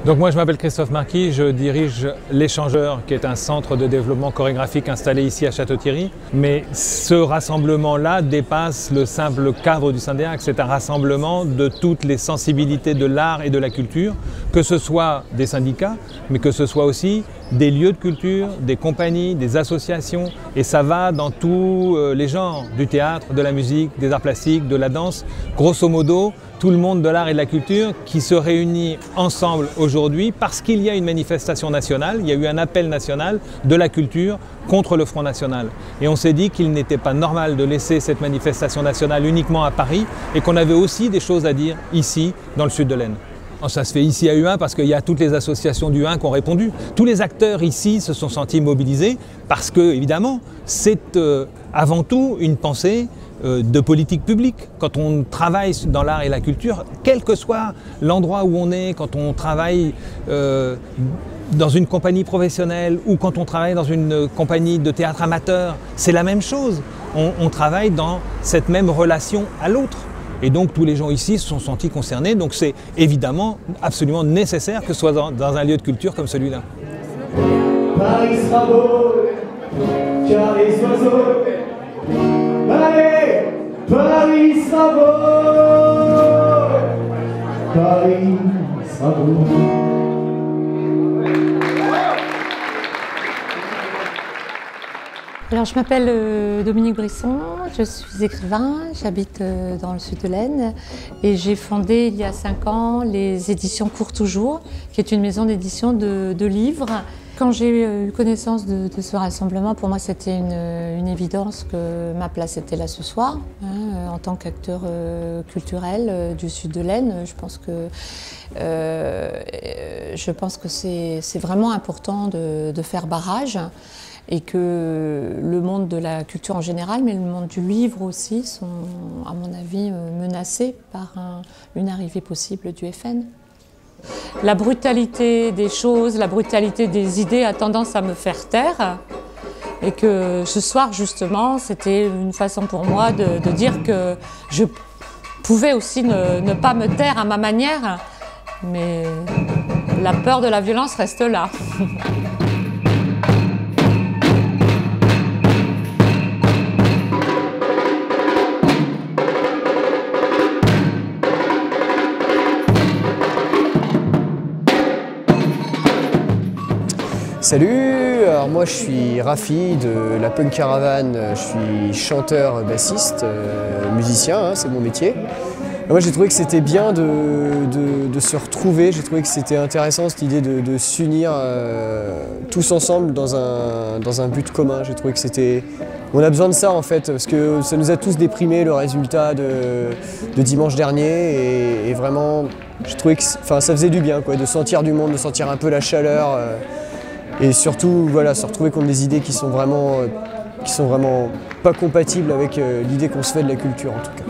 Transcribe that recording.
Donc moi je m'appelle Christophe Marquis, je dirige l'Échangeur qui est un centre de développement chorégraphique installé ici à Château-Thierry. Mais ce rassemblement-là dépasse le simple cadre du Syndeac, c'est un rassemblement de toutes les sensibilités de l'art et de la culture, que ce soit des syndicats, mais que ce soit aussi des lieux de culture, des compagnies, des associations, et ça va dans tous les genres, du théâtre, de la musique, des arts plastiques, de la danse, grosso modo, tout le monde de l'art et de la culture qui se réunit ensemble aujourd'hui parce qu'il y a une manifestation nationale, il y a eu un appel national de la culture contre le Front National. Et on s'est dit qu'il n'était pas normal de laisser cette manifestation nationale uniquement à Paris et qu'on avait aussi des choses à dire ici, dans le sud de l'Aisne. Ça se fait ici à U1 parce qu'il y a toutes les associations d'U1 qui ont répondu. Tous les acteurs ici se sont sentis mobilisés parce que, évidemment, c'est avant tout une pensée de politique publique. Quand on travaille dans l'art et la culture, quel que soit l'endroit où on est, quand on travaille dans une compagnie professionnelle ou quand on travaille dans une compagnie de théâtre amateur, c'est la même chose. On travaille dans cette même relation à l'autre. Et donc tous les gens ici se sont sentis concernés, donc c'est évidemment absolument nécessaire que ce soit dans un lieu de culture comme celui-là. Paris sera beau, car les oiseaux, allez, Paris sera beau, Paris sera beau. Alors, je m'appelle Dominique Brisson, je suis écrivain, j'habite dans le sud de l'Aisne et j'ai fondé il y a 5 ans les éditions Court Toujours, qui est une maison d'édition de livres. Quand j'ai eu connaissance de ce rassemblement, pour moi c'était une évidence que ma place était là ce soir, en tant qu'acteur culturel du sud de l'Aisne. Je pense que c'est vraiment important de faire barrage. Et que le monde de la culture en général, mais le monde du livre aussi, sont, à mon avis, menacés par une arrivée possible du FN. La brutalité des choses, la brutalité des idées a tendance à me faire taire. Et que ce soir, justement, c'était une façon pour moi de dire que je pouvais aussi ne pas me taire à ma manière, mais la peur de la violence reste là. Salut, alors moi je suis Rafi de la Punk Caravane, je suis chanteur, bassiste, musicien, c'est mon métier. Et moi j'ai trouvé que c'était bien de se retrouver, j'ai trouvé que c'était intéressant cette idée de s'unir tous ensemble dans un but commun. J'ai trouvé que c'était... On a besoin de ça en fait, parce que ça nous a tous déprimé le résultat de dimanche dernier et vraiment j'ai trouvé que ça faisait du bien quoi, de sentir du monde, de sentir un peu la chaleur. Et surtout, voilà, se retrouver contre des idées qui sont vraiment pas compatibles avec l'idée qu'on se fait de la culture en tout cas.